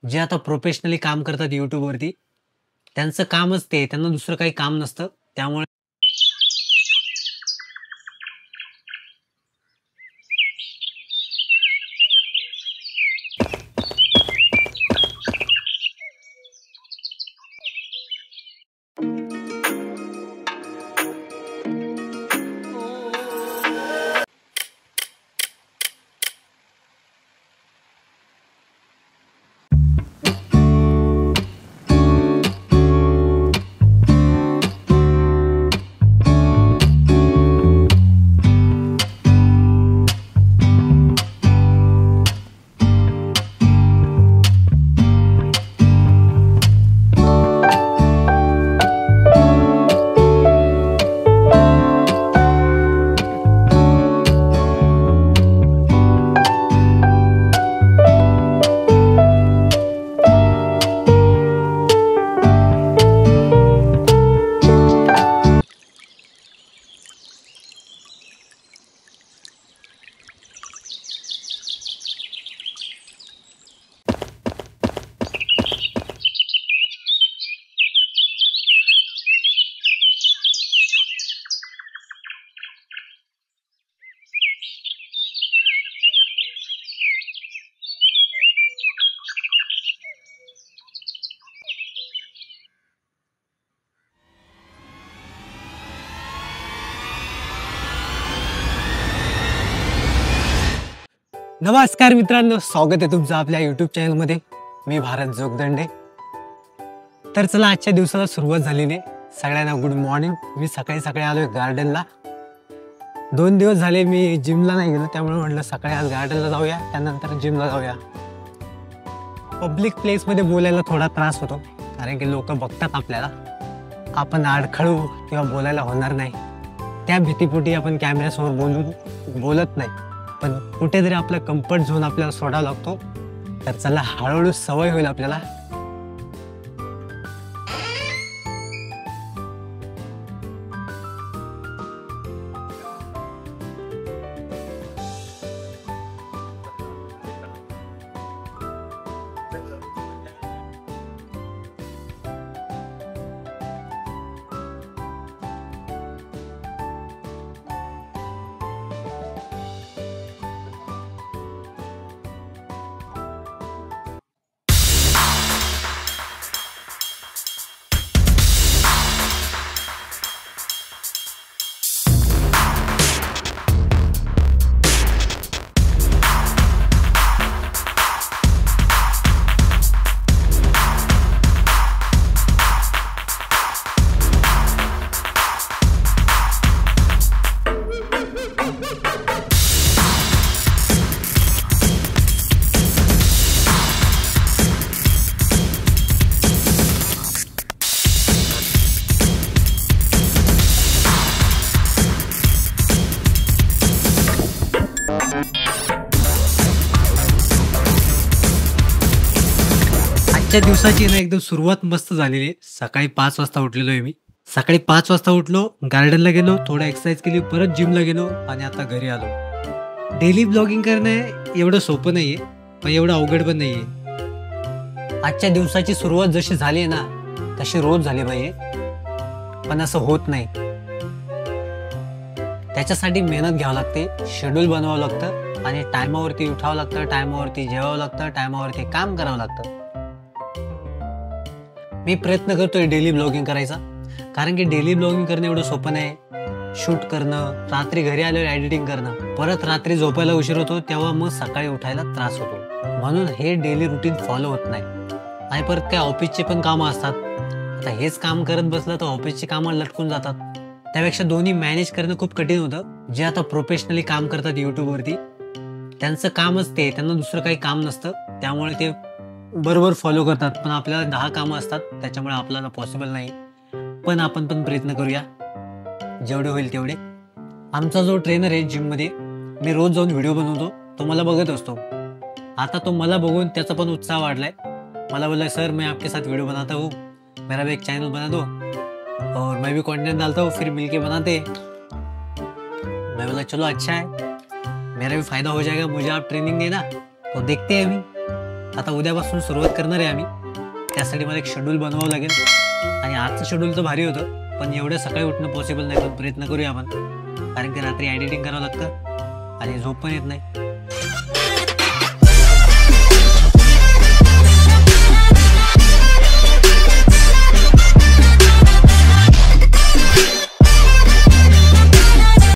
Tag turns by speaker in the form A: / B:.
A: जे आता प्रोफेशनली काम करतात YouTubeवरती, त्यांचं कामच ते. त्यांना दुसरं काही काम नसतं. त्यामुळे नमस्कार मित्रांनो, स्वागत आहे तुमचं आपल्या YouTube चॅनलमध्ये. मी भारत जोगदंडे. तर चला, आजच्या दिवसाला सुरुवात झालेली आहे. सगळ्यांना गुड मॉर्निंग. मी सकाळी आलोय गार्डनला. 2 दिवस झाले मी जिमला नाही गेलो, त्यामुळे म्हटलं सकाळी आज गार्डनला जाऊया, त्यानंतर जिमला जाऊया. पब्लिक प्लेसमध्ये बोलायला थोडा त्रास होतो, कारण की लोक बघतात आपल्याला. आपण अडखळू किंवा बोलायला होणार नाही, त्या भीतीपोटी आपण कॅमेऱ्यासमोर बोलत नाही. पण कुठेतरी आपला कम्फर्ट झोन आपल्याला सोडावा लागतो. तर चला, हळूहळू सवय होईल आपल्याला. आजच्या दिवसाची ना एकदम सुरुवात मस्त झालेली आहे. सकाळी 5 वाजता उठलेलो आहे मी. सकाळी 5 वाजता उठलो, गार्डनला गेलो, थोडं एक्सरसाइज केली, परत जिमला गेलो आणि आता घरी आलो. डेली ब्लॉगिंग करणं एवढं सोपं नाहीये, पण एवढं अवघड पण नाहीये. आजच्या दिवसाची सुरुवात जशी झाली आहे ना, तशी रोज झाली पाहिजे, पण असं होत नाही. त्याच्यासाठी मेहनत घ्यावं लागते, शेड्यूल बनवावं लागतं आणि टायमावरती उठावं लागतं, टायमावरती जेवावं लागतं, टायमावरती काम करावं लागतं. मी प्रयत्न करतोय डेली ब्लॉगिंग करायचा, कारण की डेली ब्लॉगिंग करणं एवढं सोपं नाही. शूट करणं, रात्री घरी आल्यावर एडिटिंग करणं, परत रात्री झोपायला उशीर होतो, तेव्हा मग सकाळी उठायला त्रास होतो. म्हणून हे डेली रुटीन फॉलो होत नाही. आणि परत काय ऑफिसचे पण कामं असतात. आता हेच काम करत बसलं तर ऑफिसची कामं लटकून जातात. त्यापेक्षा दोन्ही मॅनेज करणं खूप कठीण होतं. जे आता प्रोफेशनली काम करतात YouTubeवरती, त्यांचं कामच ते. त्यांना दुसरं काही काम नसतं, त्यामुळे ते बरोबर फॉलो करतात. पण आपल्याला 10 कामं असतात, त्याच्यामुळे आपल्याला पॉसिबल नाही. पण आपण पण प्रयत्न करूया, जेवढे होईल तेवढे. आमचा जो ट्रेनर आहे जिममध्ये, मी रोज जाऊन व्हिडिओ बनवतो, तो मला बघत असतो. आता तो मला बघून त्याचा पण उत्साह वाढलाय. मला बोला, सर मैं आपके साथ वीडियो बनाता हूँ, मेरा भी एक चैनल बना दो और मैं भी कंटेंट डालता हूँ, फिर मिलके बनाते. मैं बोला चलो अच्छा है, मेरा भी फायदा हो जाएगा, मुझे आप ट्रेनिंग देना. तो देखते हैं अभी. आता उद्यापासून सुरुवात करणार आहे आम्ही. त्यासाठी मला एक शेड्यूल बनवावं लागेल आणि आजचं शेड्यूल तर भारी होतं, पण एवढ्या सकाळी उठणं पॉसिबल नाही, पण प्रयत्न करूया आपण. कारण की रात्री एडिटिंग करावं लागतं आणि झोप पण येत नाही.